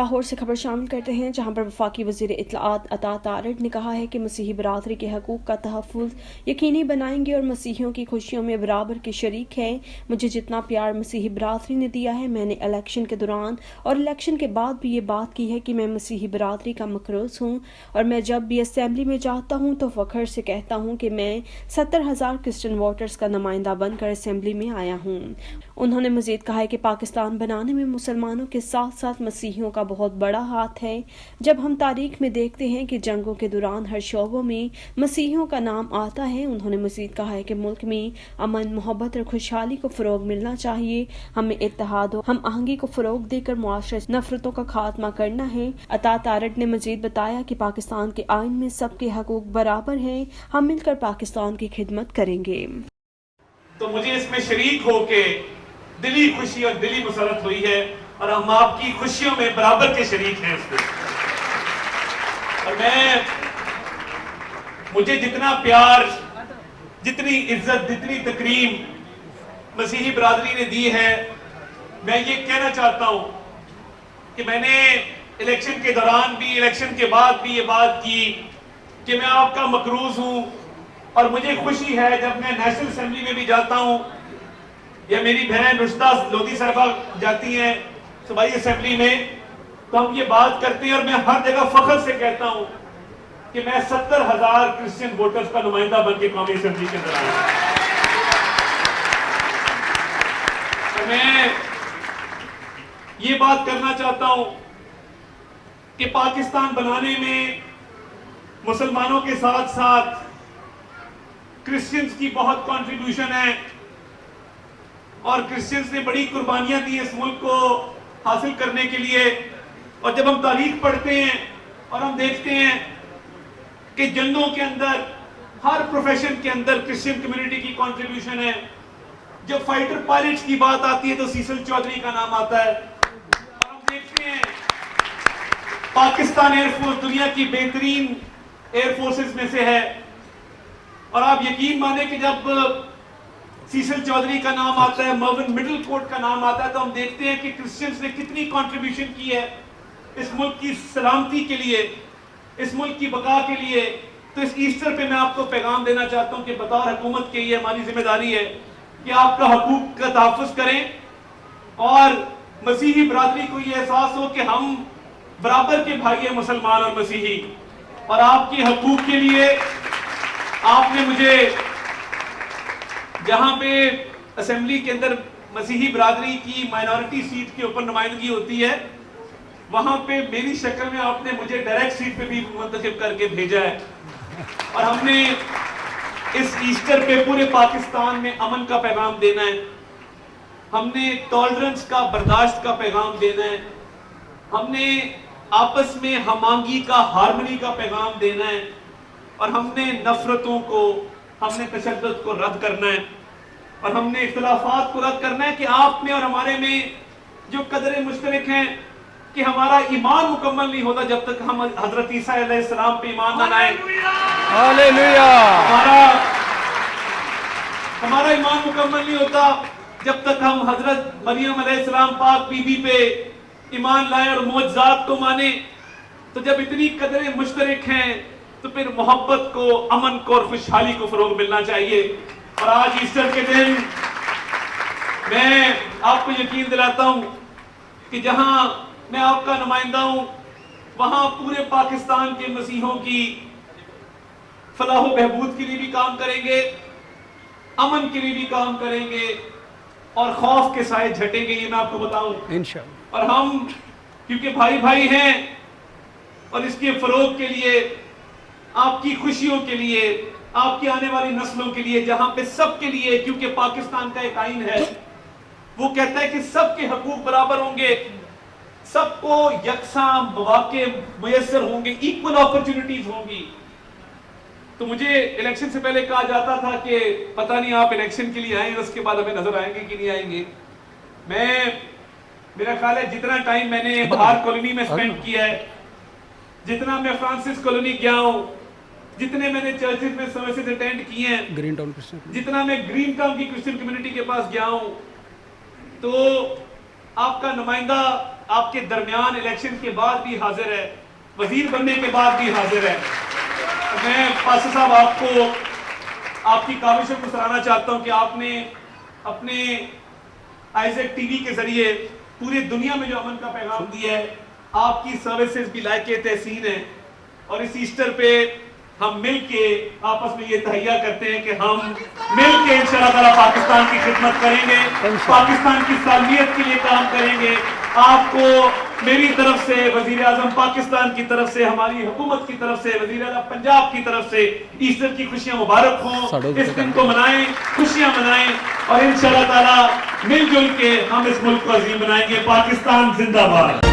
لاہور سے خبر شامل کرتے ہیں، جہاں پر وفاقی وزیر اطلاعات عطا تارڑ نے کہا ہے کہ مسیحی برادری کے حقوق کا تحفظ یقینی بنائیں گے اور مسیحیوں کی خوشیوں میں برابر کے شریک ہیں۔ مجھے جتنا پیار مسیحی برادری نے دیا ہے، میں نے الیکشن کے دوران اور الیکشن کے بعد بھی یہ بات کی ہے کہ میں مسیحی برادری کا مقروض ہوں، اور میں جب بھی اسمبلی میں جاتا ہوں تو فخر سے کہتا ہوں کہ میں 70,000 کرسچن ووٹرز کا نمائندہ بن کر اسمبلی میں آیا ہوں۔ انہوں نے مزید کہا ہے کہ پاکستان بنانے میں مسلمانوں کے ساتھ ساتھ مسیحیوں کا بہت بڑا ہاتھ ہے۔ جب ہم تاریخ میں دیکھتے ہیں کہ جنگوں کے دوران ہر شعبوں میں مسیحیوں کا نام آتا ہے۔ انہوں نے مزید کہا ہے کہ ملک میں امن، محبت اور خوشحالی کو فروغ ملنا چاہیے۔ ہمیں اتحاد و ہم آہنگی کو فروغ دے کر معاشرے سے نفرتوں کا خاتمہ کرنا ہے۔ عطا تارڑ نے مزید بتایا کہ پاکستان کے آئین میں سب کے حقوق برابر ہیں، ہم مل کر پاکستان کی خدمت کریں گے۔ تو مجھے اس میں شریک ہو کے دلی خوشی اور دلی مسرت ہوئی ہے، اور ہم آپ کی خوشیوں میں برابر کے شریک ہیں اس میں۔ اور مجھے جتنا پیار، جتنی عزت، جتنی تکریم مسیحی برادری نے دی ہے، میں یہ کہنا چاہتا ہوں کہ میں نے الیکشن کے دوران بھی، الیکشن کے بعد بھی یہ بات کی کہ میں آپ کا مقروض ہوں، اور مجھے خوشی ہے جب میں نیشنل اسمبلی میں بھی جاتا ہوں، یا میری بہن رشدہ لودھی صاحبہ جاتی ہیں صوبائی اسمبلی میں، تو ہم یہ بات کرتے ہیں، اور میں ہر جگہ فخر سے کہتا ہوں کہ میں 70,000 کرسچن ووٹرز کا نمائندہ بن کے قومی اسمبلی کے اندر آیا ہوں۔ میں یہ بات کرنا چاہتا ہوں کہ پاکستان بنانے میں مسلمانوں کے ساتھ ساتھ کرسچنز کی بہت کنٹریبیوشن ہے، اور کرسچنز نے بڑی قربانیاں دی اس ملک کو حاصل کرنے کے لیے۔ اور جب ہم تاریخ پڑھتے ہیں اور ہم دیکھتے ہیں کہ جنگوں کے اندر ہر پروفیشن کے اندر کرسچن کمیونٹی کی کنٹریبیوشن ہے۔ جب فائٹر پائلٹس کی بات آتی ہے تو سیسل چودھری کا نام آتا ہے، اور ہم دیکھتے ہیں پاکستان ایئر فورس دنیا کی بہترین ایئر فورسز میں سے ہے، اور آپ یقین مانیں کہ جب سیسل چودھری کا نام آتا ہے، مرون مڈل کوٹ کا نام آتا ہے، تو ہم دیکھتے ہیں کہ کرسچنز نے کتنی کنٹریبیوشن کی ہے اس ملک کی سلامتی کے لیے، اس ملک کی بقا کے لیے۔ تو اس ایسٹر پہ میں آپ کو پیغام دینا چاہتا ہوں کہ بطور حکومت کے یہ ہماری ذمہ داری ہے کہ آپ کا حقوق کا تحفظ کریں، اور مسیحی برادری کو یہ احساس ہو کہ ہم برابر کے بھائی ہیں، مسلمان اور مسیحی۔ اور آپ کے حقوق کے لیے آپ نے مجھے، جہاں پہ اسمبلی کے اندر مسیحی برادری کی مائنورٹی سیٹ کے اوپر نمائندگی ہوتی ہے، وہاں پہ میری شکل میں آپ نے مجھے ڈائریکٹ سیٹ پہ بھی منتخب کر کے بھیجا ہے، اور ہم نے اس ایسٹر پہ پورے پاکستان میں امن کا پیغام دینا ہے، ہم نے ٹالرنس کا، برداشت کا پیغام دینا ہے، ہم نے آپس میں ہم آہنگی کا، ہارمنی کا پیغام دینا ہے، اور ہم نے نفرتوں کو، ہم نے تشدد کو رد کرنا ہے، اور ہم نے اختلافات کو رد کرنا ہے کہ آپ میں اور ہمارے میں جو قدریں مشترک ہیں، کہ ہمارا ایمان مکمل نہیں ہوتا جب تک ہم حضرت عیسیٰ علیہ السلام پہ ایمان نہ لائیں۔ ہاللیلویہ! ہمارا ایمان مکمل نہیں ہوتا جب تک ہم حضرت مریم علیہ السلام پاک بی بی پہ ایمان لائیں اور معجزات کو مانیں۔ تو جب اتنی قدریں مشترک ہیں تو پھر محبت کو، امن کو اور خوشحالی کو فروغ ملنا چاہیے۔ اور آج ایسٹر کے دن میں آپ کو یقین دلاتا ہوں کہ جہاں میں آپ کا نمائندہ ہوں، وہاں پورے پاکستان کے مسیحوں کی فلاح و بہبود کے لیے بھی کام کریں گے، امن کے لیے بھی کام کریں گے، اور خوف کے سائے جھٹیں گے، یہ میں آپ کو بتاؤں انشاءاللہ۔ اور ہم کیونکہ بھائی بھائی ہیں، اور اس کے فروغ کے لیے، آپ کی خوشیوں کے لیے، آپ کی آنے والی نسلوں کے لیے، جہاں پہ سب کے لیے، کیونکہ پاکستان کا ایک آئین ہے، وہ کہتا ہے کہ سب کے حقوق برابر ہوں گے، سب کو یکساں مواقع میسر ہوں گے، ایکول اپرچونٹیز ہوں گی۔ تو مجھے الیکشن سے پہلے کہا جاتا تھا کہ پتہ نہیں آپ الیکشن کے لیے آئیں، اس کے بعد ہمیں نظر آئیں گے کہ نہیں آئیں گے۔ میرا خیال ہے جتنا ٹائم میں نے بہار کالونی میں سپینڈ کیا ہے، جتنا میں فرانسس کالونی گیا ہوں، جتنے میں نے چرچز میں سروسز اٹینڈ کیے ہیں، جتنا میں گرین ٹاؤن کی کرسچن کمیونٹی کے پاس گیا ہوں، تو آپ کا نمائندہ آپ کے درمیان الیکشن کے بعد بھی حاضر ہے, وزیر بننے کے بعد بھی حاضر ہے. میں پاسا صاحب آپ کو آپ کی کاوشوں کو سراہنا چاہتا ہوں کہ آپ نے اپنے آئزیک ٹی وی کے ذریعے پوری دنیا میں جو امن کا پیغام دیا ہے. آپ کی سروسز بھی لائق تحسین ہیں, اور اس ایسٹر پہ ہم مل کے آپس میں یہ تہیہ کرتے ہیں کہ ہم مل کے انشاءاللہ تعالیٰ پاکستان کی خدمت کریں گے, پاکستان کی سالمیت کے لیے کام کریں گے. آپ کو میری طرف سے, وزیر اعظم پاکستان کی طرف سے, ہماری حکومت کی طرف سے, وزیر اعلیٰ پنجاب کی طرف سے ایسٹر کی خوشیاں مبارک ہوں. اس دن کو منائیں, خوشیاں منائیں, اور انشاءاللہ تعالیٰ مل جل کے ہم اس ملک کو عظیم بنائیں گے. پاکستان زندہ باد.